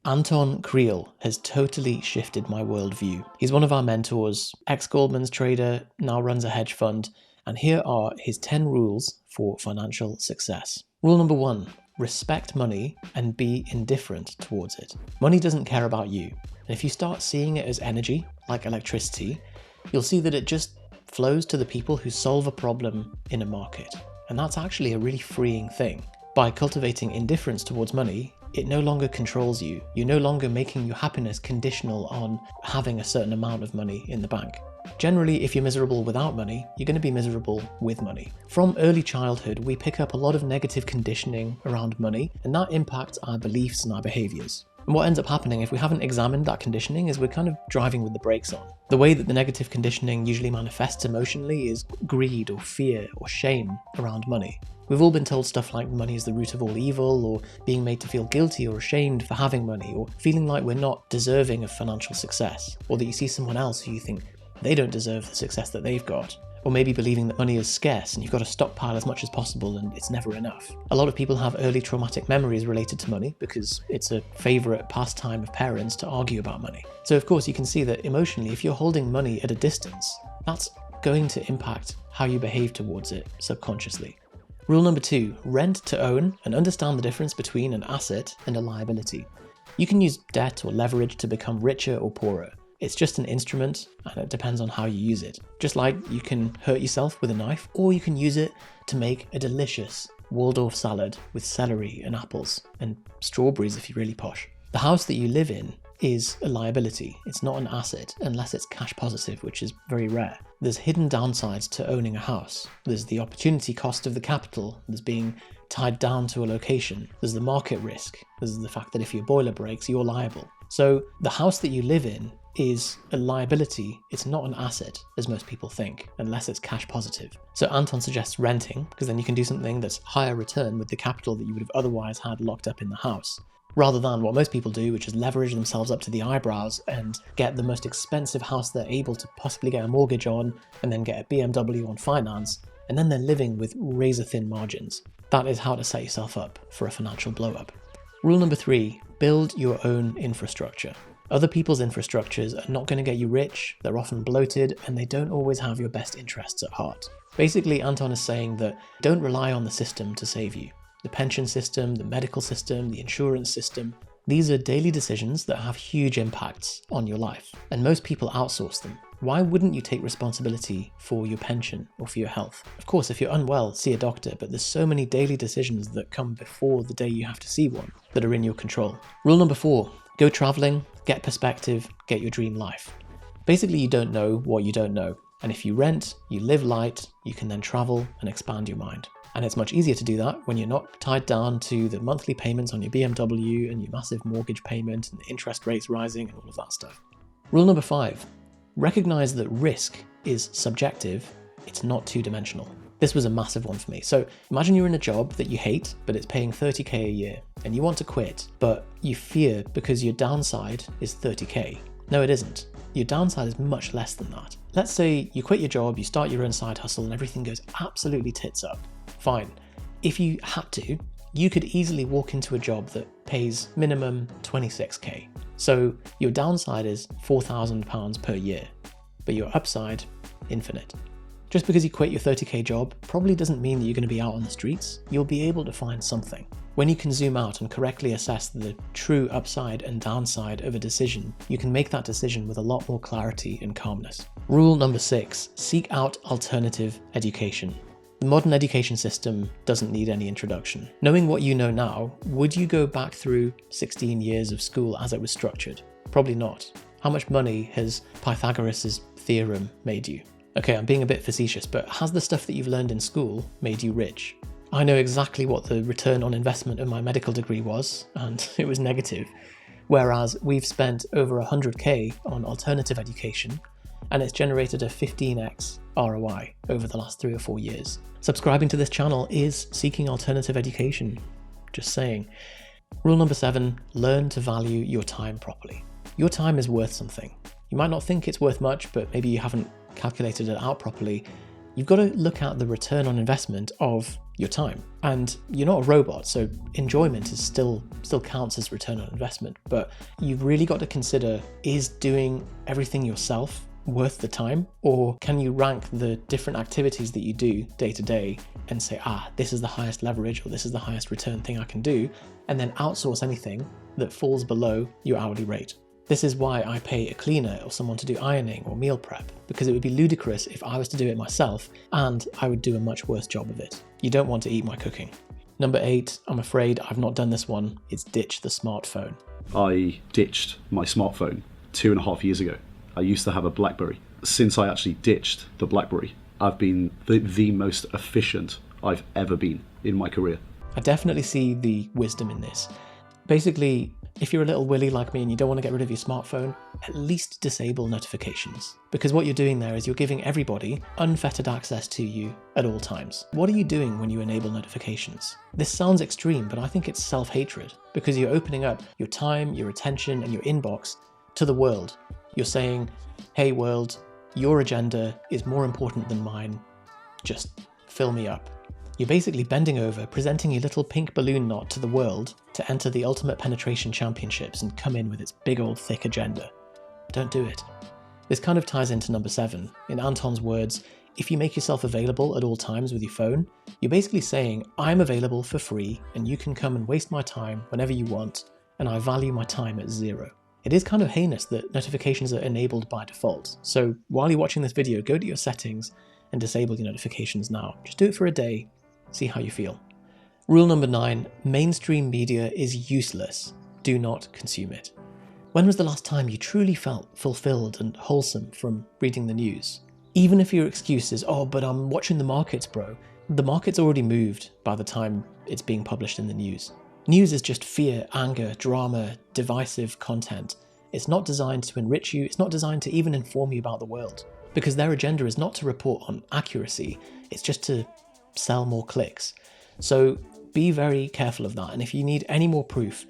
Anton Kreil has totally shifted my worldview. He's one of our mentors, ex-Goldman's trader, now runs a hedge fund, and here are his 10 rules for financial success. Rule number 1, respect money and be indifferent towards it. Money doesn't care about you, and if you start seeing it as energy, like electricity, you'll see that it just flows to the people who solve a problem in a market. And that's actually a really freeing thing. By cultivating indifference towards money, it no longer controls you. You're no longer making your happiness conditional on having a certain amount of money in the bank. Generally, if you're miserable without money, you're going to be miserable with money. From early childhood, we pick up a lot of negative conditioning around money, and that impacts our beliefs and our behaviors. And what ends up happening if we haven't examined that conditioning is we're kind of driving with the brakes on. The way that the negative conditioning usually manifests emotionally is greed or fear or shame around money. We've all been told stuff like money is the root of all evil, or being made to feel guilty or ashamed for having money, or feeling like we're not deserving of financial success, or that you see someone else who you think they don't deserve the success that they've got. Or maybe believing that money is scarce and you've got to stockpile as much as possible and it's never enough. A lot of people have early traumatic memories related to money because it's a favourite pastime of parents to argue about money. So of course you can see that emotionally, if you're holding money at a distance, that's going to impact how you behave towards it subconsciously. Rule number 2, rent to own and understand the difference between an asset and a liability. You can use debt or leverage to become richer or poorer. It's just an instrument and it depends on how you use it. Just like you can hurt yourself with a knife, or you can use it to make a delicious Waldorf salad with celery and apples and strawberries if you're really posh. The house that you live in is a liability. It's not an asset unless it's cash positive, which is very rare. There's hidden downsides to owning a house. There's the opportunity cost of the capital. There's being tied down to a location. There's the market risk. There's the fact that if your boiler breaks, you're liable. So the house that you live in is a liability. It's not an asset, as most people think, unless it's cash positive. So Anton suggests renting, because then you can do something that's higher return with the capital that you would have otherwise had locked up in the house, rather than what most people do, which is leverage themselves up to the eyebrows and get the most expensive house they're able to possibly get a mortgage on, and then get a BMW on finance, and then they're living with razor-thin margins. That is how to set yourself up for a financial blow-up. Rule number 3, build your own infrastructure. Other people's infrastructures are not going to get you rich, they're often bloated, and they don't always have your best interests at heart. Basically, Anton is saying that don't rely on the system to save you. The pension system, the medical system, the insurance system, these are daily decisions that have huge impacts on your life, and most people outsource them. Why wouldn't you take responsibility for your pension or for your health? Of course, if you're unwell, see a doctor, but there's so many daily decisions that come before the day you have to see one that are in your control. Rule number 4, go traveling, get perspective, get your dream life. Basically, you don't know what you don't know. And if you rent, you live light, you can then travel and expand your mind. And it's much easier to do that when you're not tied down to the monthly payments on your BMW and your massive mortgage payment and the interest rates rising and all of that stuff. Rule number 5, recognize that risk is subjective, it's not two-dimensional. This was a massive one for me. So imagine you're in a job that you hate, but it's paying 30k a year, and you want to quit, but you fear because your downside is 30k. No, it isn't. Your downside is much less than that. Let's say you quit your job, you start your own side hustle, and everything goes absolutely tits up. Fine. If you had to, you could easily walk into a job that pays minimum 26k. So your downside is £4,000 per year, but your upside, infinite. Just because you quit your 30k job probably doesn't mean that you're going to be out on the streets. You'll be able to find something. When you can zoom out and correctly assess the true upside and downside of a decision, you can make that decision with a lot more clarity and calmness. Rule number 6, seek out alternative education. The modern education system doesn't need any introduction. Knowing what you know now, would you go back through 16 years of school as it was structured? Probably not. How much money has Pythagoras' theorem made you? Okay, I'm being a bit facetious, but has the stuff that you've learned in school made you rich? I know exactly what the return on investment of my medical degree was, and it was negative. Whereas we've spent over 100k on alternative education, and it's generated a 15x ROI over the last 3 or 4 years. Subscribing to this channel is seeking alternative education. Just saying. Rule number 7, learn to value your time properly. Your time is worth something. You might not think it's worth much, but maybe you haven't calculated it out properly. You've got to look at the return on investment of your time. And you're not a robot, so enjoyment is still counts as return on investment. But you've really got to consider, is doing everything yourself worth the time? Or can you rank the different activities that you do day to day and say, this is the highest leverage or this is the highest return thing I can do, and then outsource anything that falls below your hourly rate? This is why I pay a cleaner or someone to do ironing or meal prep, because it would be ludicrous if I was to do it myself and I would do a much worse job of it. You don't want to eat my cooking. Number 8, I'm afraid I've not done this one, it's ditch the smartphone. I ditched my smartphone 2.5 years ago. I used to have a BlackBerry. Since I actually ditched the BlackBerry, I've been the most efficient I've ever been in my career. I definitely see the wisdom in this. Basically, if you're a little willy like me and you don't want to get rid of your smartphone, at least disable notifications. Because what you're doing there is you're giving everybody unfettered access to you at all times. What are you doing when you enable notifications? This sounds extreme, but I think it's self-hatred, because you're opening up your time, your attention, and your inbox to the world. You're saying, hey world, your agenda is more important than mine. Just fill me up. You're basically bending over, presenting your little pink balloon knot to the world to enter the Ultimate Penetration Championships and come in with its big old thick agenda. Don't do it. This kind of ties into number 7. In Anton's words, if you make yourself available at all times with your phone, you're basically saying, I'm available for free and you can come and waste my time whenever you want, and I value my time at 0. It is kind of heinous that notifications are enabled by default. So while you're watching this video, go to your settings and disable your notifications now. Just do it for a day. See how you feel. Rule number 9, mainstream media is useless. Do not consume it. When was the last time you truly felt fulfilled and wholesome from reading the news? Even if your excuse is, but I'm watching the markets, bro. The market's already moved by the time it's being published in the news. News is just fear, anger, drama, divisive content. It's not designed to enrich you. It's not designed to even inform you about the world, because their agenda is not to report on accuracy. It's just to sell more clicks. So be very careful of that. And if you need any more proof,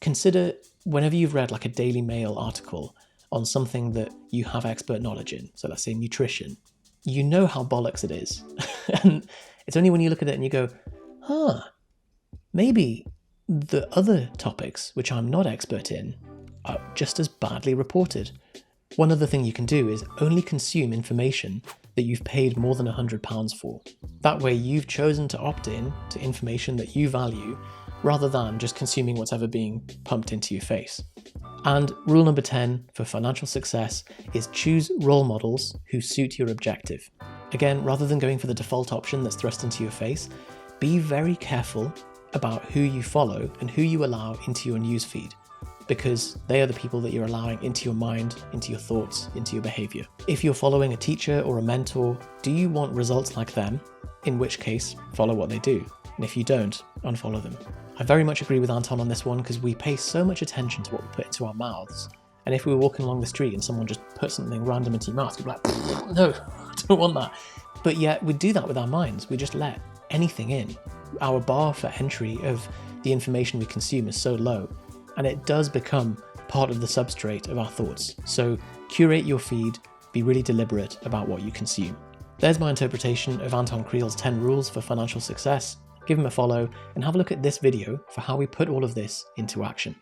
consider whenever you've read like a Daily Mail article on something that you have expert knowledge in, so let's say nutrition, you know how bollocks it is. And it's only when you look at it and you go, maybe the other topics, which I'm not expert in, are just as badly reported. One other thing you can do is only consume information that you've paid more than £100 for. That way you've chosen to opt in to information that you value rather than just consuming what's ever being pumped into your face. And rule number 10 for financial success is choose role models who suit your objective. Again, rather than going for the default option that's thrust into your face, be very careful about who you follow and who you allow into your newsfeed, because they are the people that you're allowing into your mind, into your thoughts, into your behavior. If you're following a teacher or a mentor, do you want results like them? In which case, follow what they do. And if you don't, unfollow them. I very much agree with Anton on this one, because we pay so much attention to what we put into our mouths. And if we were walking along the street and someone just put something random into your mouth, you'd be like, no, I don't want that. But yet we do that with our minds. We just let anything in. Our bar for entry of the information we consume is so low, and it does become part of the substrate of our thoughts. So curate your feed, be really deliberate about what you consume. There's my interpretation of Anton Kreil's 10 rules for financial success. Give him a follow and have a look at this video for how we put all of this into action.